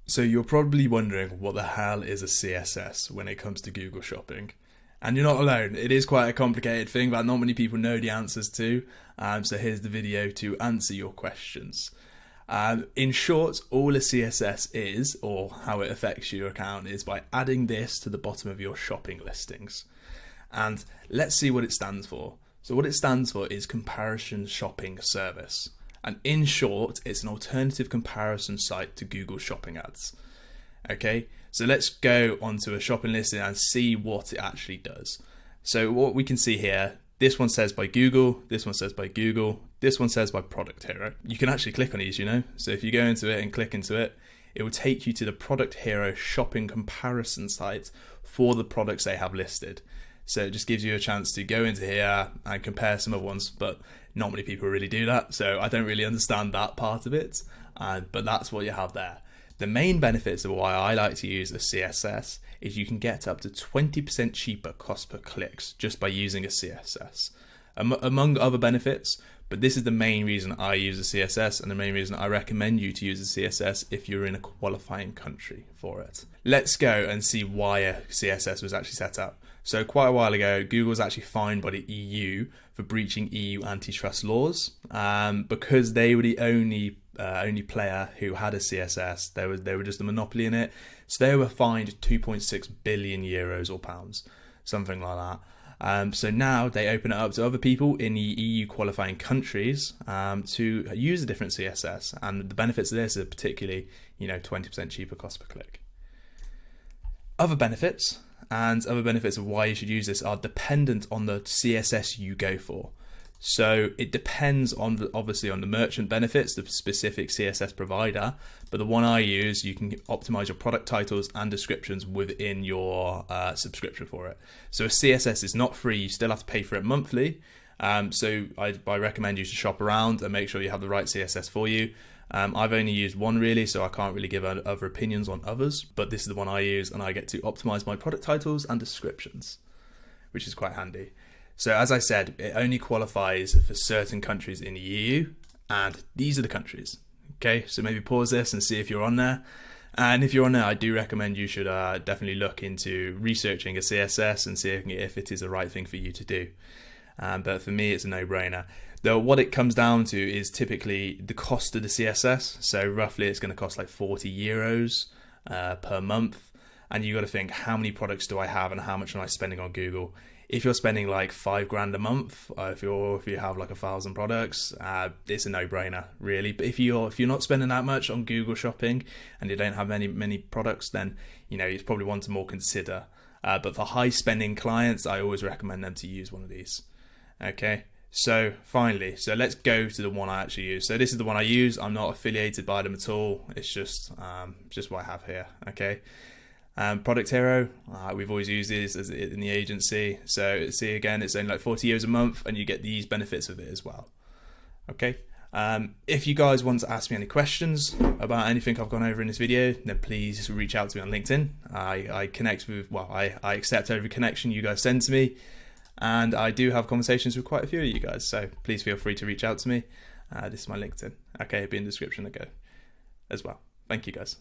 So you're probably wondering what the hell is a CSS when it comes to Google Shopping. And you're not alone. It is quite a complicated thing that not many people know the answers to. So here's the video to answer your questions. In short, all a CSS is, or how it affects your account, is by adding this to the bottom of your shopping listings. And let's see what it stands for. So what it stands for is Comparison Shopping Service. And in short, it's an alternative comparison site to Google Shopping ads. Okay, so let's go onto a shopping listing and see what it actually does. So what we can see here, this one says by Google, this one says by Google, this one says by Product Hero. You can actually click on these, you know. So if you go into it and click into it, it will take you to the Product Hero shopping comparison site for the products they have listed. So it just gives you a chance to go into here and compare some other ones, but not many people really do that. So I don't really understand that part of it, but that's what you have there. The main benefits of why I like to use a CSS is you can get up to 20% cheaper cost per clicks just by using a CSS, among other benefits. But this is the main reason I use a CSS and the main reason I recommend you to use a CSS if you're in a qualifying country for it. Let's go and see why a CSS was actually set up. So quite a while ago, Google was actually fined by the EU for breaching EU antitrust laws because they were the only player who had a CSS. They were just a monopoly in it. So they were fined 2.6 billion euros or pounds, something like that. So now they open it up to other people in the EU qualifying countries to use a different CSS. And the benefits of this are particularly, 20% cheaper cost per click. Other benefits of why you should use this are dependent on the CSS you go for. So it depends on obviously on the merchant benefits, the specific CSS provider, but the one I use, you can optimize your product titles and descriptions within your subscription for it. So a CSS is not free, you still have to pay for it monthly. So I recommend you to shop around and make sure you have the right CSS for you. I've only used one really, so I can't really give other opinions on others, but this is the one I use and I get to optimize my product titles and descriptions, which is quite handy. So as I said, it only qualifies for certain countries in the EU, and these are the countries. Okay, so maybe pause this and see if you're on there. And if you're on there, I do recommend you should definitely look into researching a CSS and see if it is the right thing for you to do. But for me, it's a no-brainer. Though what it comes down to is typically the cost of the CSS. So roughly it's going to cost like 40 euros per month. And you got to think, how many products do I have and how much am I spending on Google? If you're spending like $5,000 a month, if you have like 1,000 products, it's a no-brainer really. But if you're not spending that much on Google Shopping and you don't have many products, then it's probably one to more consider. But for high-spending clients, I always recommend them to use one of these. Okay. So finally, let's go to the one I actually use. So this is the one I use. I'm not affiliated by them at all. It's just what I have here. Okay. Product Hero, we've always used this in the agency. So see again, it's only like 40 euros a month, and you get these benefits of it as well. Okay. If you guys want to ask me any questions about anything I've gone over in this video, then please reach out to me on LinkedIn. I accept every connection you guys send to me. And I do have conversations with quite a few of you guys, so please feel free to reach out to me. This is my LinkedIn. Okay, it'll be in the description as well. Thank you guys.